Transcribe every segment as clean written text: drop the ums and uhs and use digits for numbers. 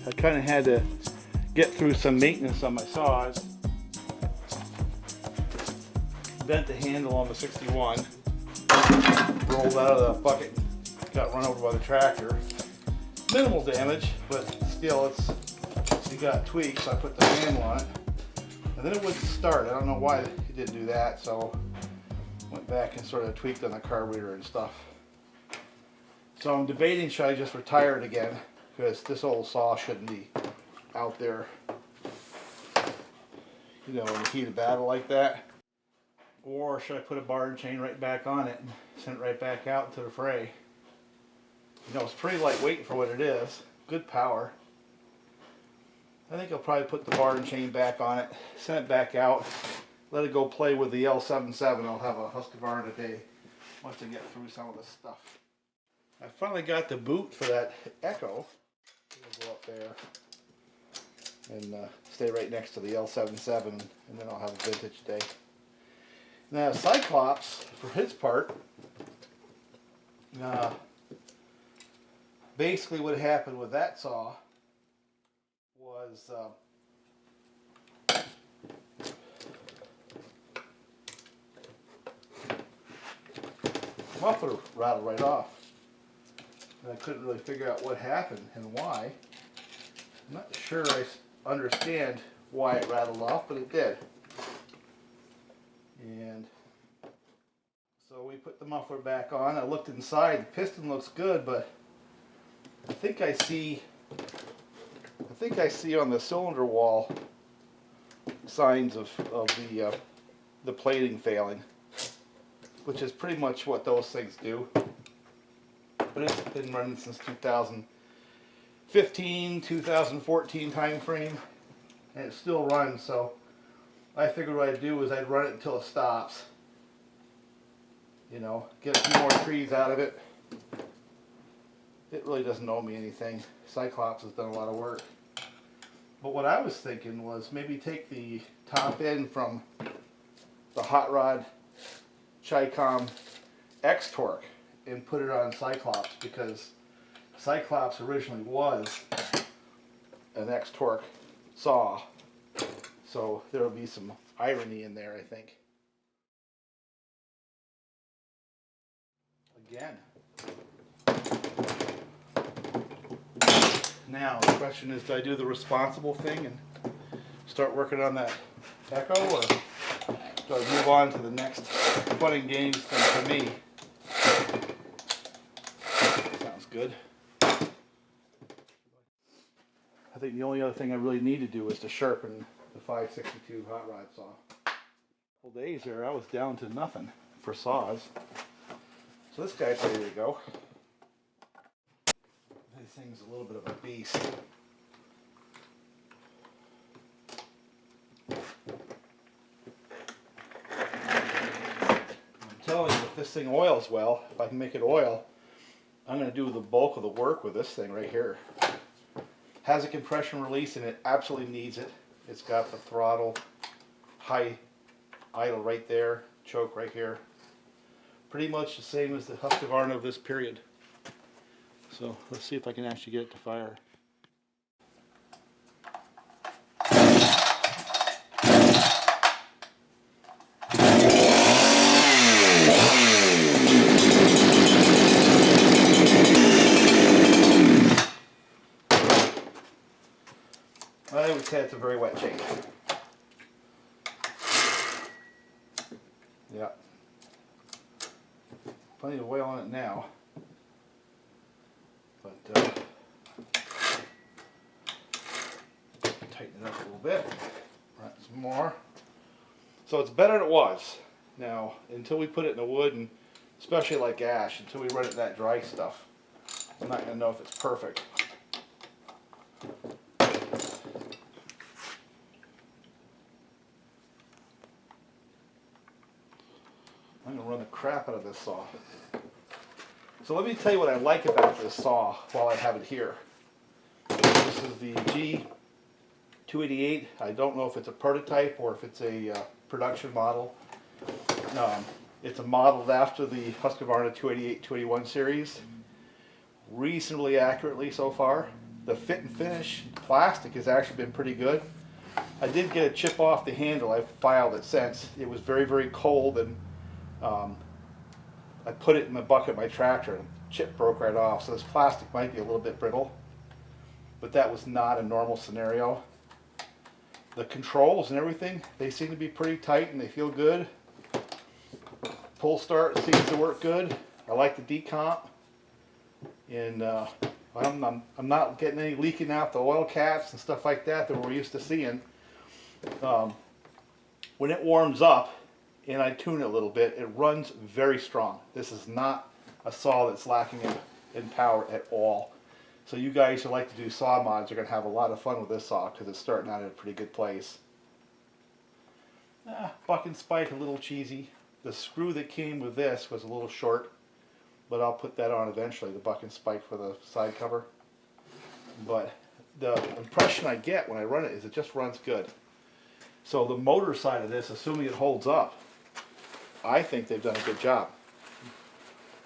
I kind of had to get through some maintenance on my saws. Bent the handle on the 61, rolled out of the bucket, got run over by the tractor. Minimal damage, but still it got tweaked, so I put the handle on it. And then it wouldn't start. I don't know why it didn't do that, so went back and sort of tweaked on the carburetor and stuff. So I'm debating, should I just retire it again, because this old saw shouldn't be out there, you know, in the heat of battle like that. Or should I put a bar and chain right back on it and send it right back out into the fray? You know, it's pretty lightweight for what it is. Good power. I think I'll probably put the bar and chain back on it, send it back out, let it go play with the L77. I'll have a Husqvarna today once I get through some of this stuff. I finally got the boot for that Echo. We'll go up there and stay right next to the L77, and then I'll have a vintage day. Now Cyclops, for his part, basically what happened with that saw was muffler rattled right off, and I couldn't really figure out what happened and why. I'm not sure I understand why it rattled off, but it did. And so we put the muffler back on. I looked inside. The piston looks good, but I think I see on the cylinder wall signs of the plating failing, which is pretty much what those things do. But it's been running since 2015, 2014 time frame, and it still runs. So I figured what I'd do is I'd run it until it stops. You know, get a few more trees out of it. It really doesn't owe me anything. Cyclops has done a lot of work. But what I was thinking was maybe take the top end from the Hot Rod Chi-Com X-Torque and put it on Cyclops, because Cyclops originally was an X-Torque saw. So there will be some irony in there, I think. Again. Now the question is, do I do the responsible thing and start working on that Echo, or do I move on to the next fun and games thing for me? Sounds good. I think the only other thing I really need to do is to sharpen the 562 hot rod saw. A couple days there I was down to nothing for saws. So this guy's ready to go. This thing's a little bit of a beast. I'm telling you, if this thing oils well, if I can make it oil, I'm going to do the bulk of the work with this thing right here. Has a compression release and it absolutely needs it. It's got the throttle, high idle right there, choke right here. Pretty much the same as the Husqvarna of this period. So let's see if I can actually get it to fire. I would say it's a very wet chain. Yeah. Plenty of oil on it now. But tighten it up a little bit. Run some more. So it's better than it was. Now, until we put it in the wood, and especially like ash, until we run it in that dry stuff, I'm not going to know if it's perfect. I'm going to run the crap out of this saw. So let me tell you what I like about this saw while I have it here. This is the G288. I don't know if it's a prototype or if it's a production model. It's modeled after the Husqvarna 288, 281 series. Reasonably accurately so far. the fit and finish plastic has actually been pretty good. I did get a chip off the handle. I've filed it since. It was very, very cold, and I put it in the bucket of my tractor, and the chip broke right off. So this plastic might be a little bit brittle, but that was not a normal scenario. The controls and everything, they seem to be pretty tight and they feel good. Pull start seems to work good. I like the decomp, and I'm not getting any leaking out the oil caps and stuff like that we're used to seeing. When it warms up and I tune it a little bit, it runs very strong. This is not a saw that's lacking in power at all. So you guys who like to do saw mods are going to have a lot of fun with this saw because it's starting out in a pretty good place. Buck and spike a little cheesy. The screw that came with this was a little short, but I'll put that on eventually, the buck and spike for the side cover. But the impression I get when I run it is it just runs good. So the motor side of this, assuming it holds up, I think they've done a good job.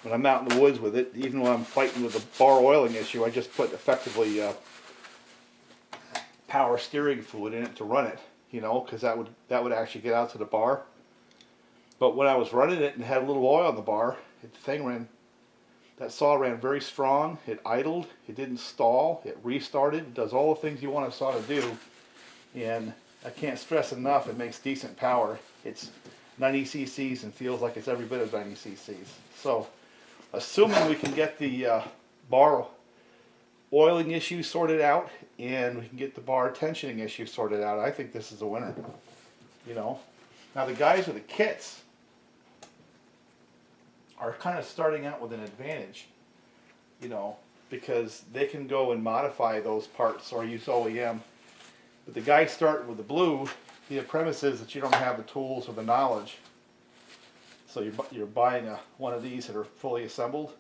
When I'm out in the woods with it, even when I'm fighting with the bar oiling issue, I just put effectively power steering fluid in it to run it, you know, because that would actually get out to the bar. But when I was running it and had a little oil in the bar, that saw ran very strong. It idled, it didn't stall, it restarted, it does all the things you want a saw to do. And I can't stress enough, it makes decent power. It's 90 cc's and feels like it's every bit of 90 cc's. So, assuming we can get the bar oiling issue sorted out and we can get the bar tensioning issue sorted out, I think this is a winner. You know, now the guys with the kits are kind of starting out with an advantage, you know, because they can go and modify those parts or use OEM. But the guy starting with the blue, the premise is that you don't have the tools or the knowledge. So you're buying one of these that are fully assembled.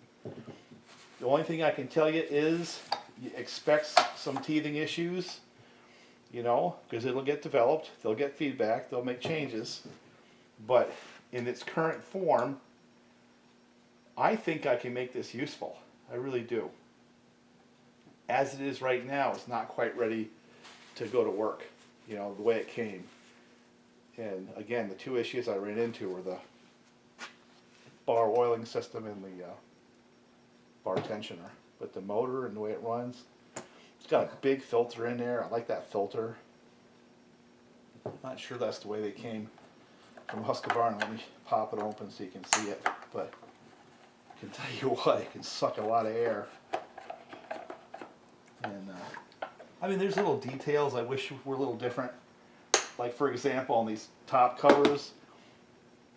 The only thing I can tell you is you expect some teething issues, you know, because it'll get developed, they'll get feedback, they'll make changes. But in its current form, I think I can make this useful. I really do. As it is right now, it's not quite ready to go to work, you know, the way it came. And again, the two issues I ran into were the bar oiling system and the bar tensioner. But the motor and the way it runs, it's got a big filter in there. I like that filter. I'm not sure that's the way they came from Husqvarna. Let me pop it open so you can see it. But I can tell you what, it can suck a lot of air. And I mean, there's little details I wish were a little different. Like, for example, on these top covers,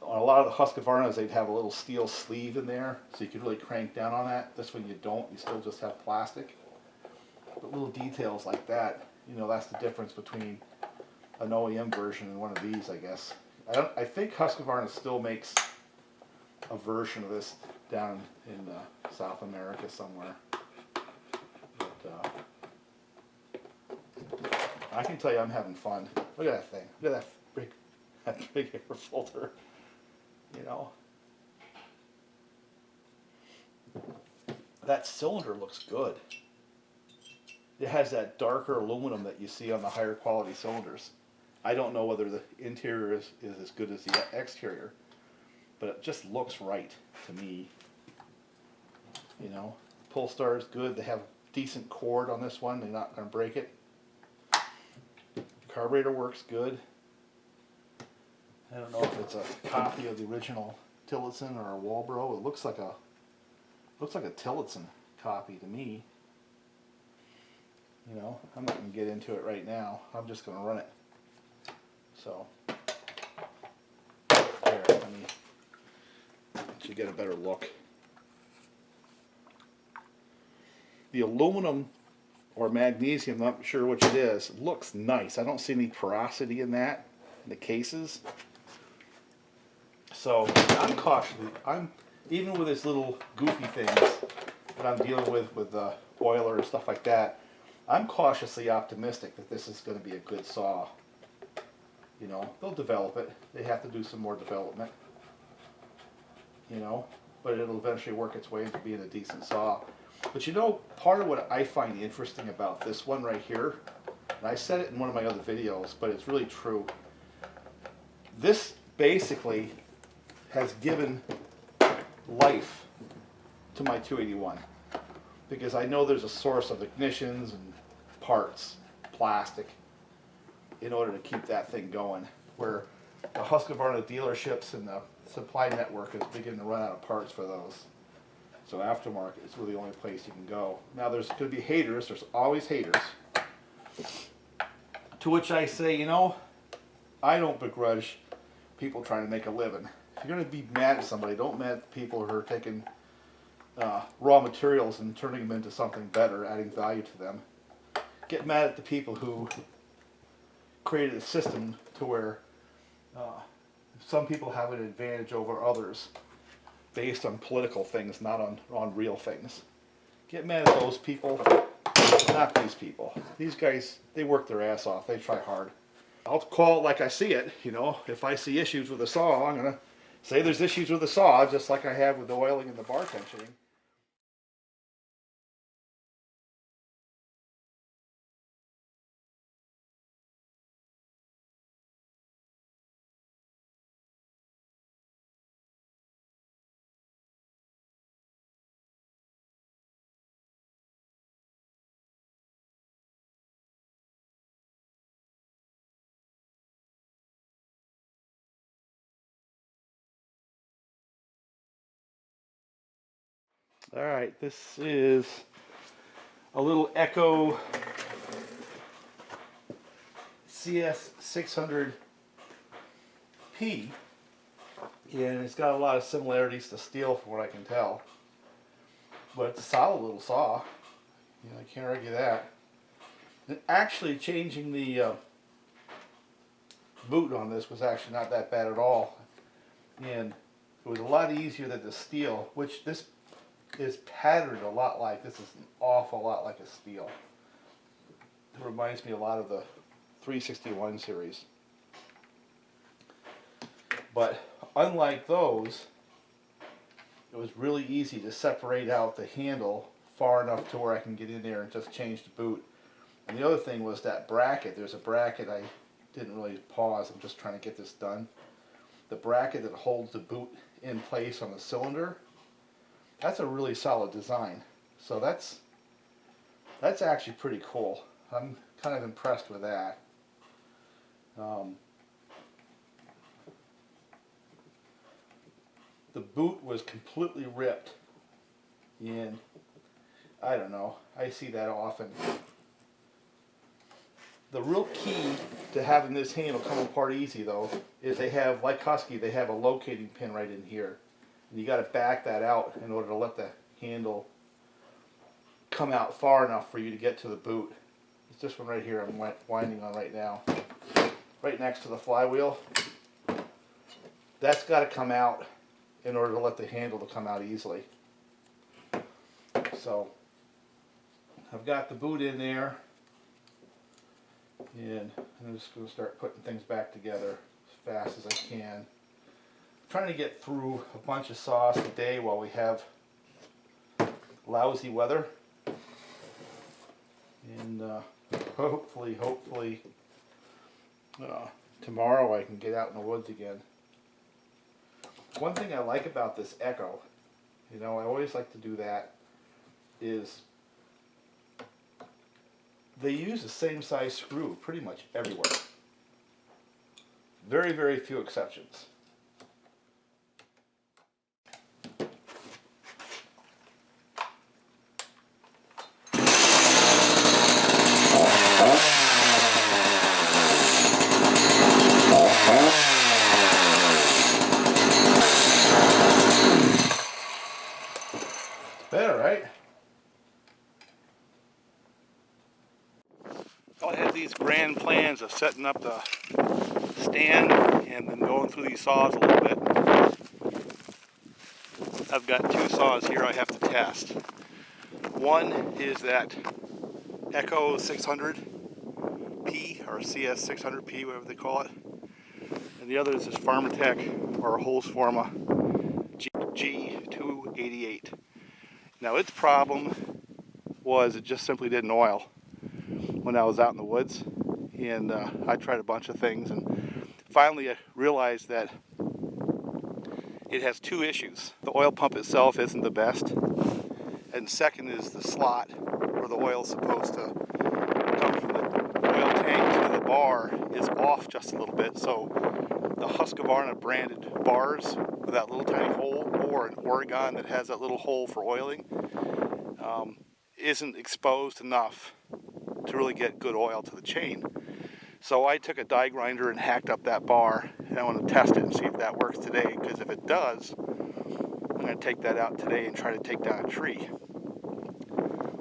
on a lot of the Husqvarnas, they'd have a little steel sleeve in there, so you could really crank down on that. This one you don't, you still just have plastic. But little details like that, you know, that's the difference between an OEM version and one of these, I guess. I think Husqvarna still makes a version of this down in South America somewhere. But I can tell you I'm having fun. Look at that thing. Look at that big air filter. You know. That cylinder looks good. It has that darker aluminum that you see on the higher quality cylinders. I don't know whether the interior is as good as the exterior, but it just looks right to me. You know, pull star is good. They have decent cord on this one. They're not going to break it. Carburetor works good. I don't know if it's a copy of the original Tillotson or a Walbro. It looks like a Tillotson copy to me. You know, I'm not going to get into it right now. I'm just going to run it. So, there, let me let you get a better look. The aluminum or magnesium, I'm not sure which it is, looks nice. I don't see any porosity in that, in the cases. So I'm cautiously, even with this little goofy things that I'm dealing with oiler and stuff like that, I'm cautiously optimistic that this is going to be a good saw. You know, they'll develop it. They have to do some more development. You know, but it'll eventually work its way into being a decent saw. But you know, part of what I find interesting about this one right here, and I said it in one of my other videos, but it's really true. This basically has given life to my 281 because I know there's a source of ignitions and parts, plastic, in order to keep that thing going. Where the Husqvarna dealerships and the supply network is beginning to run out of parts for those. So aftermarket is really the only place you can go. Now there's going to be haters, there's always haters. To which I say, you know, I don't begrudge people trying to make a living. If you're going to be mad at somebody, don't mad at people who are taking raw materials and turning them into something better, adding value to them. Get mad at the people who created a system to where some people have an advantage over others based on political things, not on real things. Get mad at those people, not these people. These guys, they work their ass off. They try hard. I'll call it like I see it. You know, if I see issues with a saw, I'm going to say there's issues with the saw, just like I have with the oiling and the bar tensioning. All right, this is a little Echo cs600p, and it's got a lot of similarities to steel from what I can tell. But it's a solid little saw. You know, I can't argue that. And actually changing the boot on this was actually not that bad at all. And it was a lot easier than the steel, which this is patterned a lot like. This is an awful lot like a steel. It reminds me a lot of the 361 series. But unlike those, it was really easy to separate out the handle far enough to where I can get in there and just change the boot. And the other thing was that bracket. There's a bracket, I didn't really pause, I'm just trying to get this done. The bracket that holds the boot in place on the cylinder, that's a really solid design. So that's actually pretty cool. I'm kind of impressed with that. The boot was completely ripped, and I don't know, I see that often. The real key to having this handle come apart easy though is they have, like Husky, they have a locating pin right in here. And you got to back that out in order to let the handle come out far enough for you to get to the boot. It's this one right here I'm winding on right now. Right next to the flywheel. That's got to come out in order to let the handle to come out easily. So I've got the boot in there, and I'm just going to start putting things back together as fast as I can. Trying to get through a bunch of saws today while we have lousy weather, and hopefully tomorrow I can get out in the woods again. One thing I like about this Echo, you know, I always like to do that, is they use the same size screw pretty much everywhere. Very, very few exceptions. Better, right? I had these grand plans of setting up the stand and then going through these saws a little bit. I've got two saws here I have to test. One is that Echo 600p or cs600p, whatever they call it. And the other is this Pharmatech or Husqvarna G288. Now its problem was it just simply didn't oil when I was out in the woods. And I tried a bunch of things, and finally I realized that it has two issues. The oil pump itself isn't the best, and second is the slot where the oil is supposed to come from the oil tank to the bar is off just a little bit. So the Husqvarna branded bars with that little tiny hole, or an Oregon that has that little hole for oiling, isn't exposed enough to really get good oil to the chain. So I took a die grinder and hacked up that bar, and I want to test it and see if that works today, because if it does, I'm going to take that out today and try to take down a tree.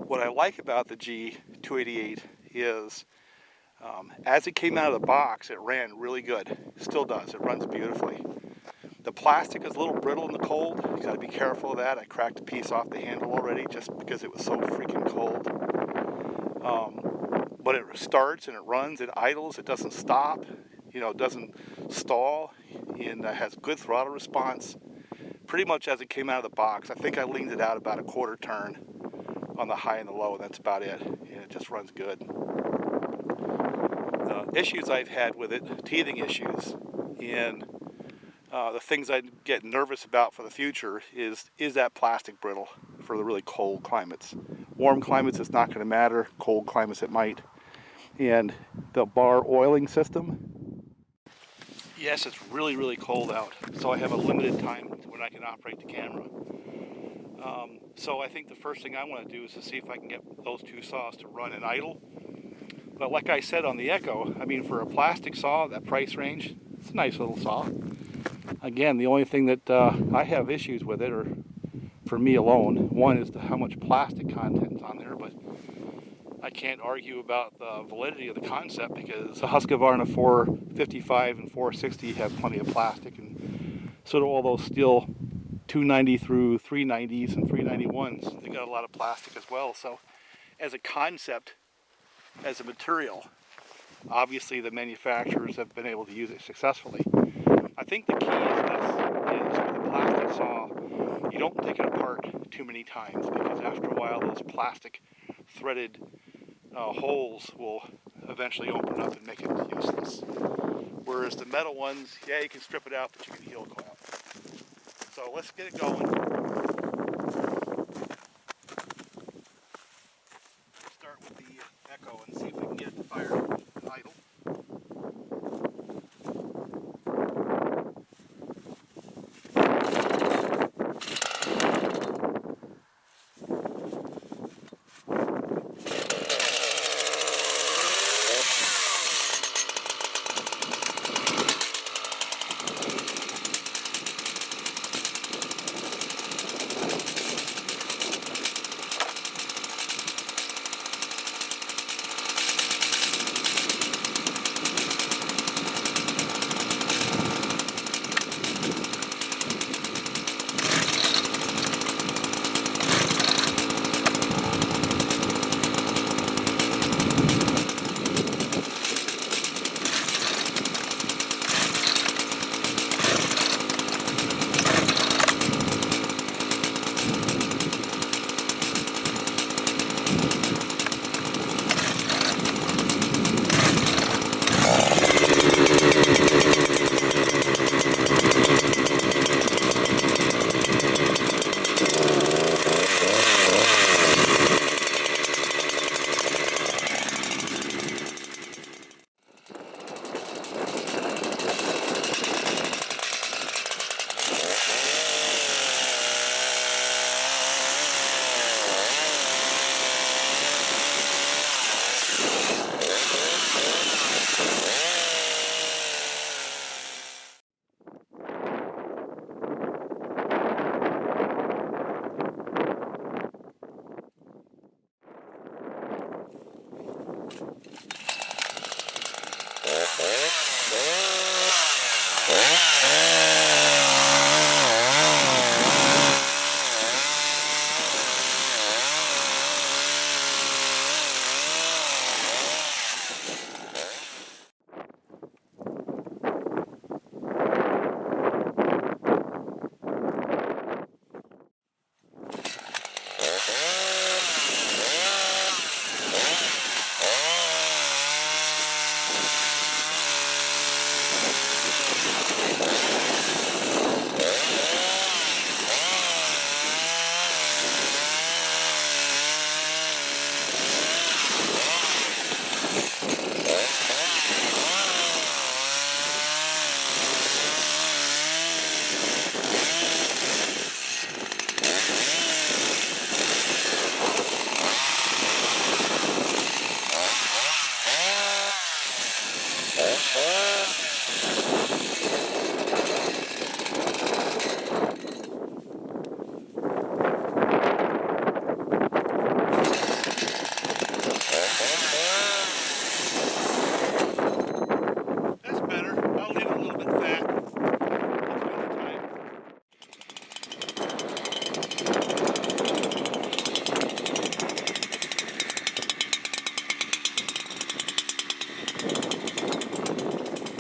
What I like about the G288 is as it came out of the box, it ran really good. It still does. It runs beautifully. The plastic is a little brittle in the cold. You got to be careful of that. I cracked a piece off the handle already just because it was so freaking cold. But it starts and it runs, it idles, it doesn't stop, it doesn't stall, and has good throttle response. Pretty much as it came out of the box. I think I leaned it out about a quarter turn on the high and the low, and that's about it. And it just runs good. The issues I've had with it, teething issues, and the things I get nervous about for the future is that plastic brittle for the really cold climates. Warm climates it's not going to matter, cold climates it might. And the bar oiling system, yes, it's really, really cold out, so I have a limited time when I can operate the camera. So I think the first thing I want to do is to see if I can get those two saws to run and idle. But like I said on the Echo, I mean, for a plastic saw, that price range, it's a nice little saw. Again, the only thing that I have issues with it, or for me alone, one is how much plastic content's on there, but I can't argue about the validity of the concept because the Husqvarna 455 and 460 have plenty of plastic, and so do all those steel 290 through 390s and 391s. They got a lot of plastic as well. So as a concept, as a material, obviously the manufacturers have been able to use it successfully. I think the key is with a plastic saw, you don't take it apart too many times, because after a while those plastic threaded holes will eventually open up and make it useless. Whereas the metal ones, yeah, you can strip it out, but you can heel clamp. So let's get it going. Start with the Echo and see if we can get it to fire and idle. That's better. I'll leave it a little bit fat. It's winter time.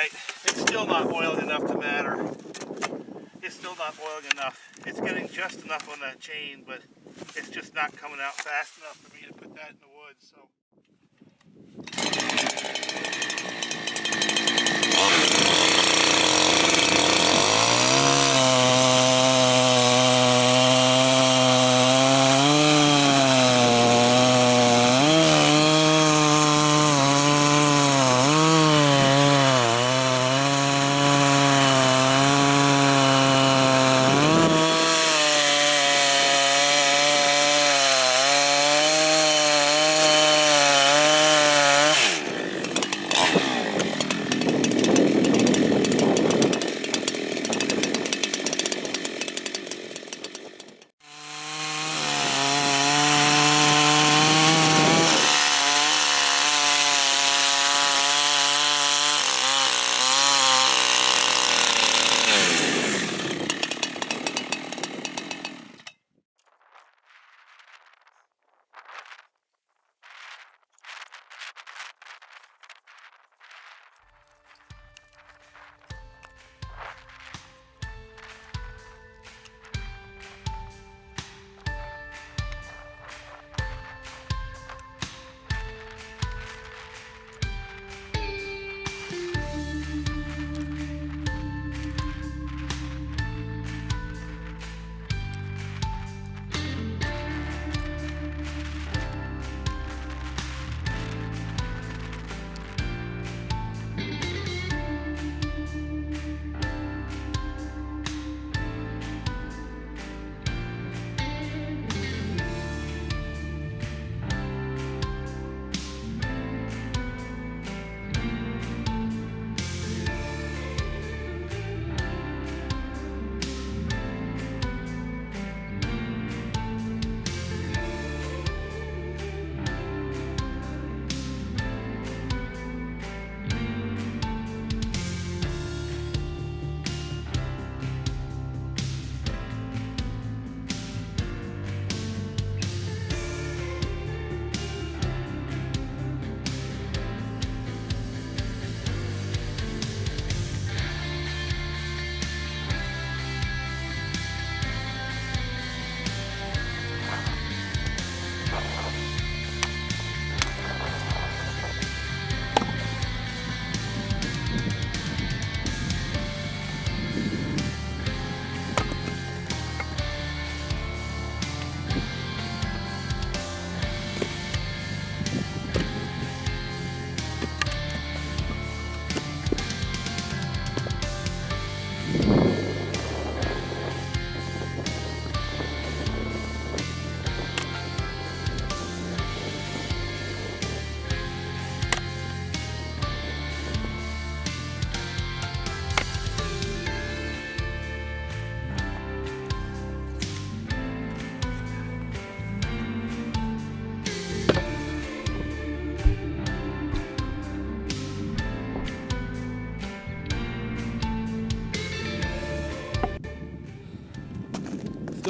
Alright, it's still not oiled enough to matter. It's still not oiling enough. It's getting just enough on that chain, but it's just not coming out fast enough for me to put that in the wood. So.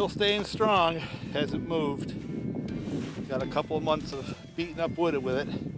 Still staying strong, hasn't moved. Got a couple of months of beating up wood with it.